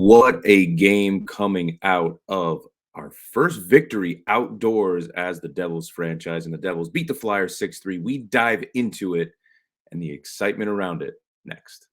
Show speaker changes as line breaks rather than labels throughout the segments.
What a game coming out of our first victory outdoors as the Devils franchise, and the Devils beat the Flyers 6-3. We dive into it and the excitement around it next.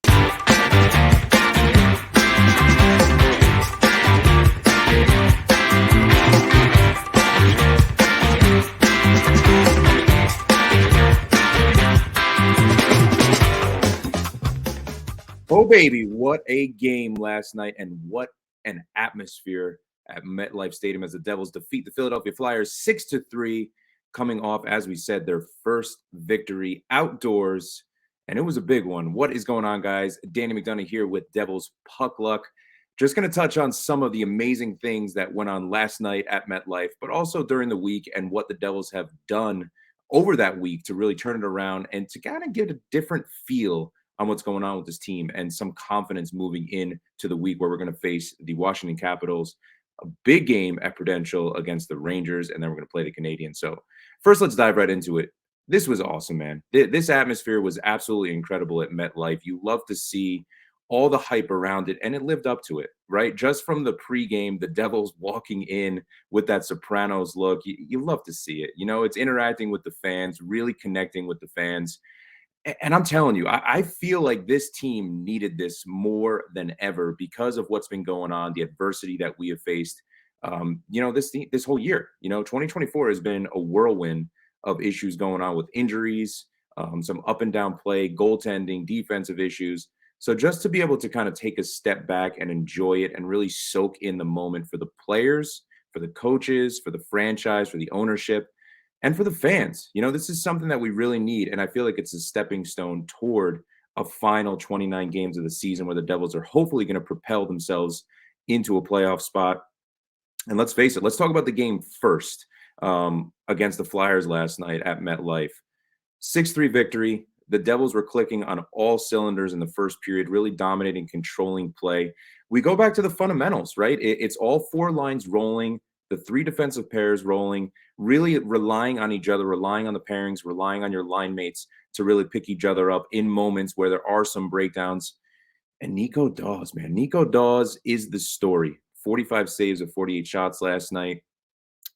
Oh, baby, what a game last night, and what an atmosphere at MetLife Stadium as the Devils defeat the Philadelphia Flyers 6-3, coming off, as we said, their first victory outdoors, and it was a big one. What is going on, guys? Danny McDonough here with Devils Puck Luck. Just going to touch on some of the amazing things that went on last night at MetLife, but also during the week and what the Devils have done over that week to really turn it around and to kind of get a different feel on what's going on with this team and some confidence moving in to the week where we're going to face the Washington Capitals, a big game at Prudential against the Rangers, and then we're going to play the Canadiens. So first, let's dive right into it. This was awesome, man. This atmosphere was absolutely incredible at MetLife. You love to see all the hype around it, and it lived up to it, right? Just from the pregame, the Devils walking in with that Sopranos look, you love to see it. You know, it's interacting with the fans, really connecting with the fans. And I'm telling you, I feel like this team needed this more than ever because of what's been going on, the adversity that we have faced. This whole year. 2024 has been a whirlwind of issues going on with injuries, some up and down play, goaltending, defensive issues. So just to be able to kind of take a step back and enjoy it and really soak in the moment for the players, for the coaches, for the franchise, for the ownership, and for the fans. This is something that we really need. And I feel like it's a stepping stone toward a final 29 games of the season where the Devils are hopefully going to propel themselves into a playoff spot. And let's face it, let's talk about the game first against the Flyers last night at MetLife. 6-3 victory. The Devils were clicking on all cylinders in the first period, really dominating, controlling play. We go back to the fundamentals, right? It's all four lines rolling, the three defensive pairs rolling, really relying on each other, relying on the pairings, relying on your line mates to really pick each other up in moments where there are some breakdowns. And Nico Daws, man. Nico Daws is the story. 45 saves of 48 shots last night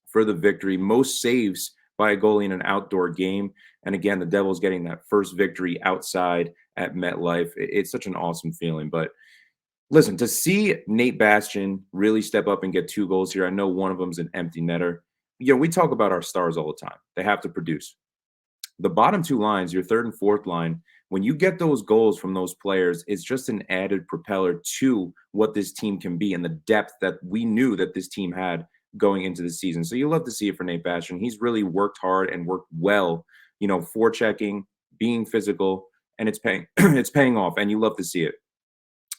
for the victory. Most saves by a goalie in an outdoor game. And again, the Devils getting that first victory outside at MetLife. It's such an awesome feeling. But listen, to see Nate Bastian really step up and get 2 goals here, I know one of them's an empty netter. We talk about our stars all the time. They have to produce. The bottom 2 lines, your third and fourth line, when you get those goals from those players, it's just an added propeller to what this team can be and the depth that we knew that this team had going into the season. So you love to see it for Nate Bastian. He's really worked hard and worked well, forechecking, being physical, and it's paying it's paying off, and you love to see it.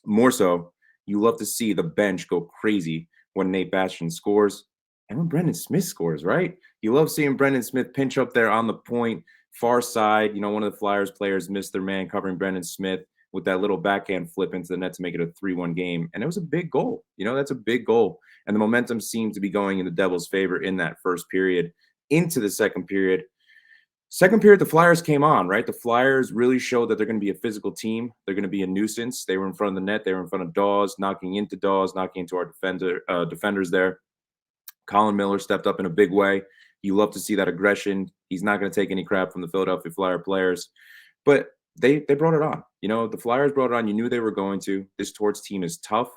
More so, you love to see the bench go crazy when Nate Bastian scores and when Brendan Smith scores, right? You love seeing Brendan Smith pinch up there on the point, far side. One of the Flyers players missed their man covering Brendan Smith with that little backhand flip into the net to make it a 3-1 game. And it was a big goal. That's a big goal. And the momentum seemed to be going in the Devils' favor in that first period into the second period. Second period, the Flyers came on, right? The Flyers really showed that they're going to be a physical team. They're going to be a nuisance. They were in front of the net. They were in front of Daws, knocking into our defenders there. Colin Miller stepped up in a big way. You love to see that aggression. He's not going to take any crap from the Philadelphia Flyer players. But they brought it on. The Flyers brought it on. You knew they were going to. This Torts team is tough.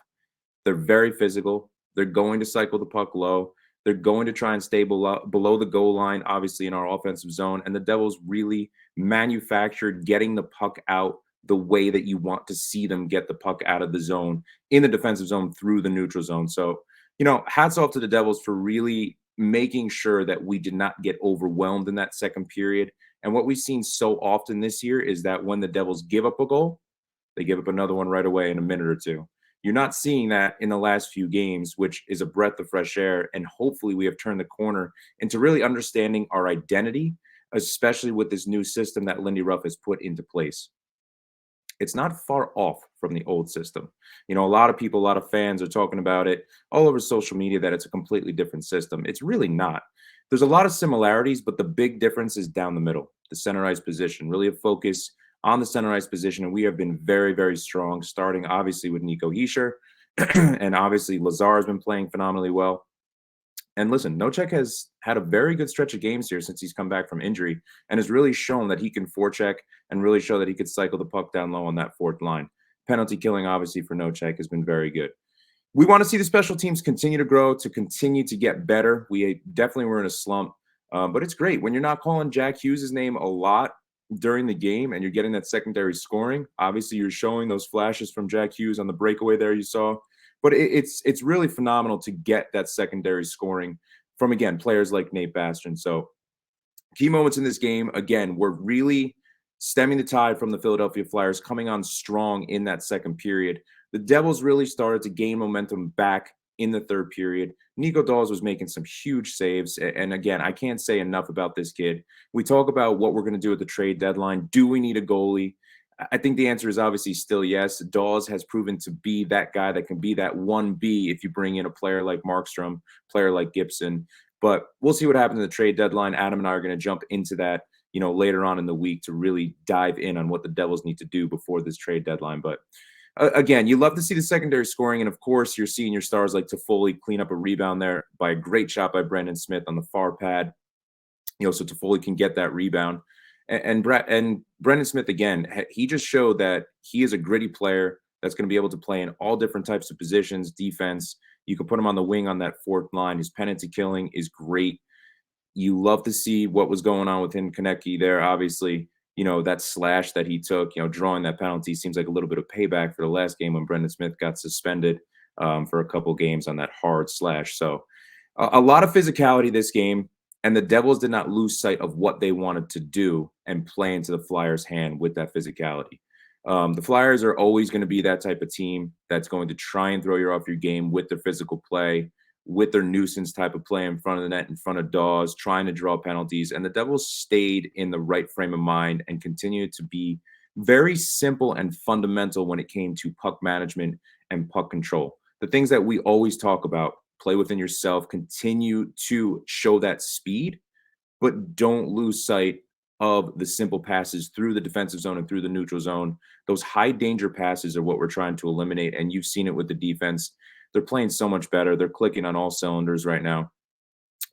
They're very physical. They're going to cycle the puck low. They're going to try and stay below the goal line, obviously, in our offensive zone. And the Devils really manufactured getting the puck out the way that you want to see them get the puck out of the zone, in the defensive zone, through the neutral zone. So, hats off to the Devils for really making sure that we did not get overwhelmed in that second period. And what we've seen so often this year is that when the Devils give up a goal, they give up another one right away in a minute or two. You're not seeing that in the last few games, which is a breath of fresh air. And hopefully we have turned the corner into really understanding our identity, especially with this new system that Lindy Ruff has put into place. It's not far off from the old system. A lot of people, a lot of fans are talking about it all over social media that it's a completely different system. It's really not. There's a lot of similarities, but the big difference is down the middle, the center ice position, really a focus on the center ice position. And we have been very, very strong, starting obviously with Nico Hischier And obviously, Lazar has been playing phenomenally well. And listen, Nocek has had a very good stretch of games here since he's come back from injury and has really shown that he can forecheck and really show that he could cycle the puck down low on that fourth line. Penalty killing, obviously, for Nocek has been very good. We want to see the special teams continue to grow, to continue to get better. We definitely were in a slump, but it's great when you're not calling Jack Hughes' name a lot during the game and you're getting that secondary scoring. Obviously, you're showing those flashes from Jack Hughes on the breakaway there you saw, but it's really phenomenal to get that secondary scoring from, again, players like Nate Bastian. So key moments in this game, again, were really stemming the tide from the Philadelphia Flyers, coming on strong in that second period. The Devils really started to gain momentum back in the third period. Nico Daws was making some huge saves. And again, I can't say enough about this kid. We talk about what we're going to do at the trade deadline. Do we need a goalie? I think the answer is obviously still yes. Daws has proven to be that guy that can be that 1B if you bring in a player like Markstrom, player like Gibson. But we'll see what happens in the trade deadline. Adam and I are going to jump into that, later on in the week to really dive in on what the Devils need to do before this trade deadline. But again, you love to see the secondary scoring. And of course, you're seeing your stars like Toffoli clean up a rebound there by a great shot by Brendan Smith on the far pad. So Toffoli can get that rebound. And Brendan Smith, again, he just showed that he is a gritty player that's going to be able to play in all different types of positions, defense. You can put him on the wing on that fourth line. His penalty killing is great. You love to see what was going on with him, Konecki there. Obviously, that slash that he took, drawing that penalty seems like a little bit of payback for the last game when Brendan Smith got suspended for a couple games on that hard slash. So a lot of physicality this game. And the Devils did not lose sight of what they wanted to do and play into the Flyers' hand with that physicality. The Flyers are always going to be that type of team that's going to try and throw you off your game with their physical play, with their nuisance type of play in front of the net, in front of Daws, trying to draw penalties. And the Devils stayed in the right frame of mind and continued to be very simple and fundamental when it came to puck management and puck control. The things that we always talk about: play within yourself, continue to show that speed, but don't lose sight of the simple passes through the defensive zone and through the neutral zone. Those high danger passes are what we're trying to eliminate. And you've seen it with the defense. They're playing so much better. They're clicking on all cylinders right now.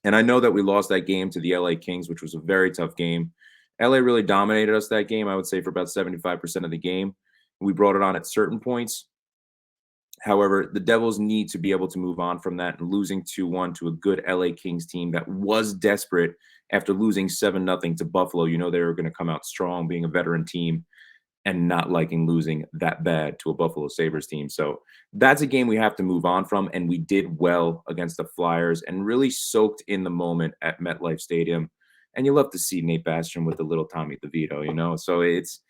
And I know that we lost that game to the LA Kings, which was a very tough game. LA really dominated us that game, I would say, for about 75% of the game. We brought it on at certain points. However, the Devils need to be able to move on from that, and losing 2-1 to a good LA Kings team that was desperate after losing 7-0 to Buffalo. They were going to come out strong, being a veteran team and not liking losing that bad to a Buffalo Sabres team. So that's a game we have to move on from. And we did well against the Flyers and really soaked in the moment at MetLife Stadium. And you love to see Nate Bastian with the little Tommy DeVito, so it's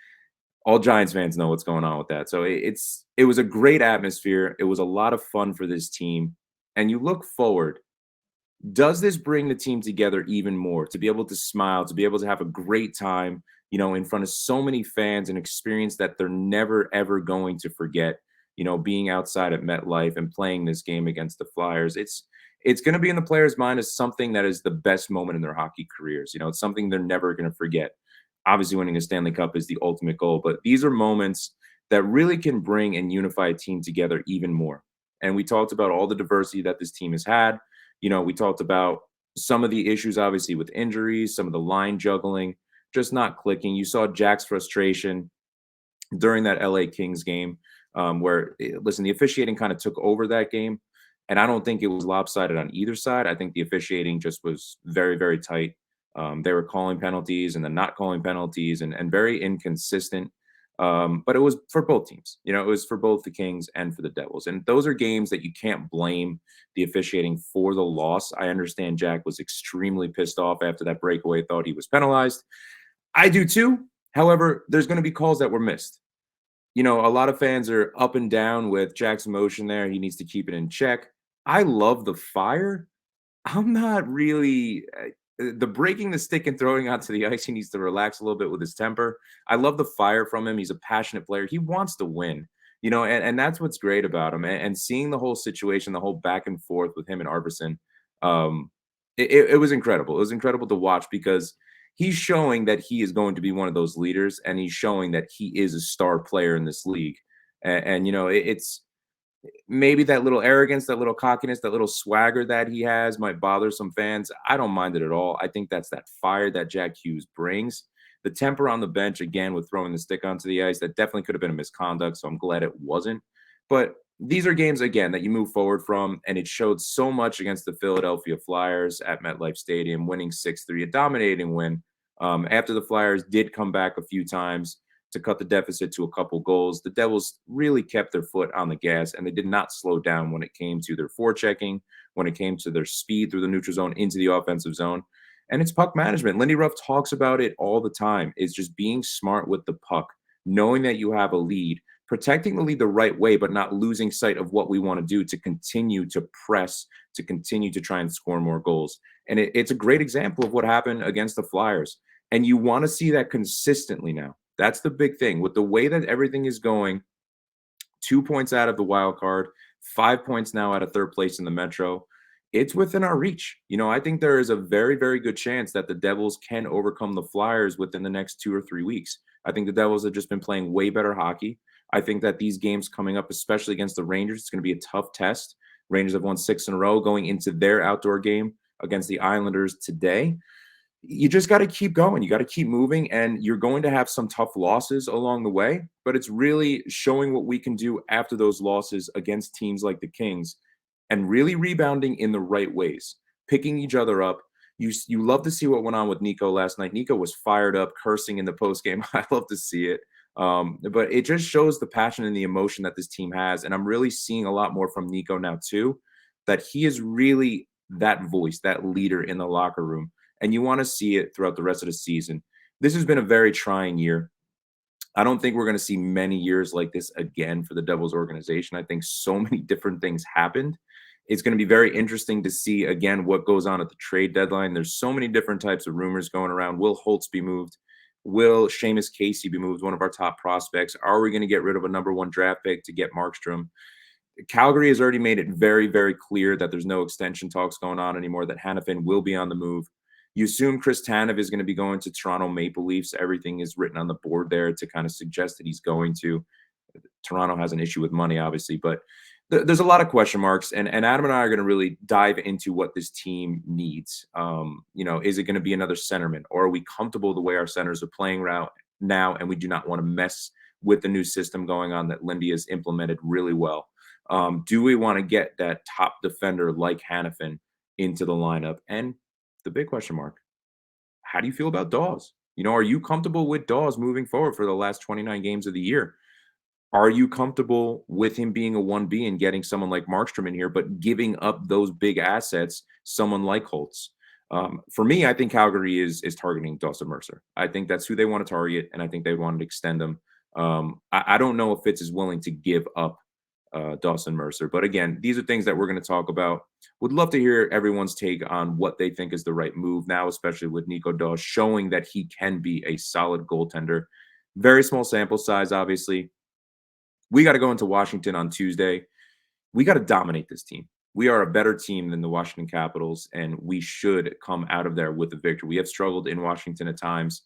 all Giants fans know what's going on with that. So it was a great atmosphere. It was a lot of fun for this team. And you look forward, does this bring the team together even more, to be able to smile, to be able to have a great time, in front of so many fans, and experience that they're never, ever going to forget, being outside at MetLife and playing this game against the Flyers. It's going to be in the players' mind as something that is the best moment in their hockey careers. It's something they're never going to forget. Obviously, winning a Stanley Cup is the ultimate goal, but these are moments that really can bring and unify a team together even more. And we talked about all the diversity that this team has had. We talked about some of the issues, obviously, with injuries, some of the line juggling, just not clicking. You saw Jack's frustration during that LA Kings game, where, listen, the officiating kind of took over that game. And I don't think it was lopsided on either side. I think the officiating just was very, very tight. They were calling penalties and then not calling penalties, and very inconsistent. But it was for both teams. It was for both the Kings and for the Devils. And those are games that you can't blame the officiating for the loss. I understand Jack was extremely pissed off after that breakaway, thought he was penalized. I do too. However, there's going to be calls that were missed. A lot of fans are up and down with Jack's emotion there. He needs to keep it in check. I love the fire. I'm not really the breaking the stick and throwing onto the ice. He needs to relax a little bit with his temper. I love the fire from him. He's a passionate player. He wants to win, and that's what's great about him. And seeing the whole situation, the whole back and forth with him and Arvidsson, it was incredible. It was incredible to watch, because he's showing that he is going to be one of those leaders, and he's showing that he is a star player in this league. And it's Maybe that little arrogance, that little cockiness, that little swagger that he has might bother some fans. I don't mind it at all. I think that's that fire that Jack Hughes brings. The temper on the bench, again, with throwing the stick onto the ice, that definitely could have been a misconduct. So I'm glad it wasn't. But these are games, again, that you move forward from. And it showed so much against the Philadelphia Flyers at MetLife Stadium, winning 6-3, a dominating win. After the Flyers did come back a few times to cut the deficit to a couple goals, the Devils really kept their foot on the gas and they did not slow down when it came to their forechecking, when it came to their speed through the neutral zone into the offensive zone. And it's puck management. Lindy Ruff talks about it all the time. It's just being smart with the puck, knowing that you have a lead, protecting the lead the right way, but not losing sight of what we want to do to continue to press, to continue to try and score more goals. And it's a great example of what happened against the Flyers. And you want to see that consistently now. That's the big thing. With the way that everything is going, 2 points out of the wild card, 5 points now out of third place in the Metro. It's within our reach. I think there is a very, very good chance that the Devils can overcome the Flyers within the next 2 or 3 weeks. I think the Devils have just been playing way better hockey. I think that these games coming up, especially against the Rangers, it's going to be a tough test. Rangers have won 6 in a row going into their outdoor game against the Islanders today. You just got to keep going. You got to keep moving, and you're going to have some tough losses along the way, but it's really showing what we can do after those losses against teams like the Kings and really rebounding in the right ways, picking each other up. You love to see what went on with Nico last night. Nico was fired up, cursing in the postgame. I love to see it. But it just shows the passion and the emotion that this team has. And I'm really seeing a lot more from Nico now, too, that he is really that voice, that leader in the locker room. And you want to see it throughout the rest of the season. This has been a very trying year. I don't think we're going to see many years like this again for the Devils organization. I think so many different things happened. It's going to be very interesting to see, again, what goes on at the trade deadline. There's so many different types of rumors going around. Will Holtz be moved? Will Seamus Casey be moved, one of our top prospects? Are we going to get rid of a number 1 draft pick to get Markstrom? Calgary has already made it very, very clear that there's no extension talks going on anymore, that Hanifin will be on the move. You assume Chris Tanev is going to be going to Toronto Maple Leafs. Everything is written on the board there to kind of suggest that he's going to. Toronto has an issue with money, obviously, but there's a lot of question marks. And Adam and I are going to really dive into what this team needs. Is it going to be another centerman, or are we comfortable the way our centers are playing now, and we do not want to mess with the new system going on that Lindy has implemented really well? Do we want to get that top defender like Hanifin into the lineup? And the big question mark, how do you feel about Daws? Are you comfortable with Daws moving forward for the last 29 games of the year? Are you comfortable with him being a 1B and getting someone like Markstrom in here, but giving up those big assets, someone like Holtz? For me, I think Calgary is targeting Dawson Mercer. I think that's who they want to target, and I think they want to extend him. I don't know if Fitz is willing to give up Dawson Mercer. But again, these are things that we're going to talk about. Would love to hear everyone's take on what they think is the right move now, especially with Nico Daws showing that he can be a solid goaltender. Very small sample size, obviously. We got to go into Washington on Tuesday. We got to dominate this team. We are a better team than the Washington Capitals, and we should come out of there with a victory. We have struggled in Washington at times.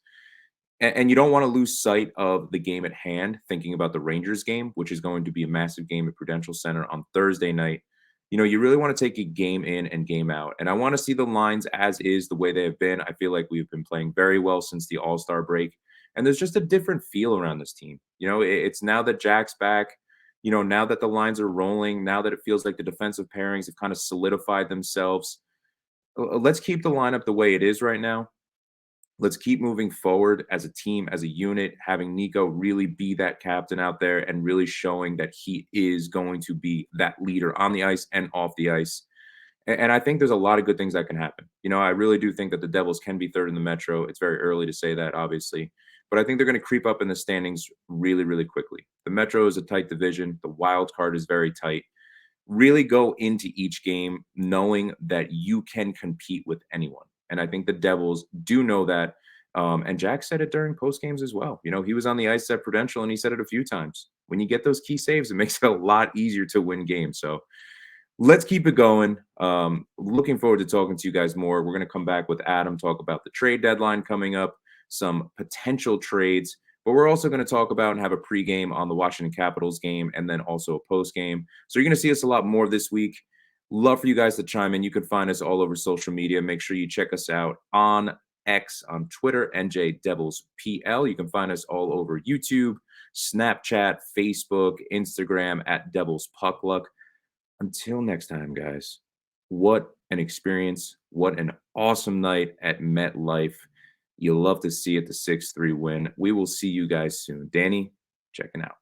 And you don't want to lose sight of the game at hand, thinking about the Rangers game, which is going to be a massive game at Prudential Center on Thursday night. You really want to take a game in and game out. And I want to see the lines as is, the way they have been. I feel like we've been playing very well since the All-Star break. And there's just a different feel around this team. It's now that Jack's back, now that the lines are rolling, now that it feels like the defensive pairings have kind of solidified themselves. Let's keep the lineup the way it is right now. Let's keep moving forward as a team, as a unit, having Nico really be that captain out there and really showing that he is going to be that leader on the ice and off the ice. And I think there's a lot of good things that can happen. I really do think that the Devils can be third in the Metro. It's very early to say that, obviously. But I think they're going to creep up in the standings really, really quickly. The Metro is a tight division. The wild card is very tight. Really go into each game knowing that you can compete with anyone. And I think the Devils do know that. And Jack said it during post games as well. He was on the ice at Prudential and he said it a few times. When you get those key saves, it makes it a lot easier to win games. So let's keep it going. Looking forward to talking to you guys more. We're going to come back with Adam, talk about the trade deadline coming up, some potential trades. But we're also going to talk about and have a pregame on the Washington Capitals game and then also a postgame. So you're going to see us a lot more this week. Love for you guys to chime in. You can find us all over social media. Make sure you check us out on X, on Twitter, NJ Devils PL. You can find us all over YouTube, Snapchat, Facebook, Instagram at Devils Puck Luck. Until next time, guys, what an experience. What an awesome night at MetLife. You'll love to see it, the 6-3 win. We will see you guys soon. Danny, checking out.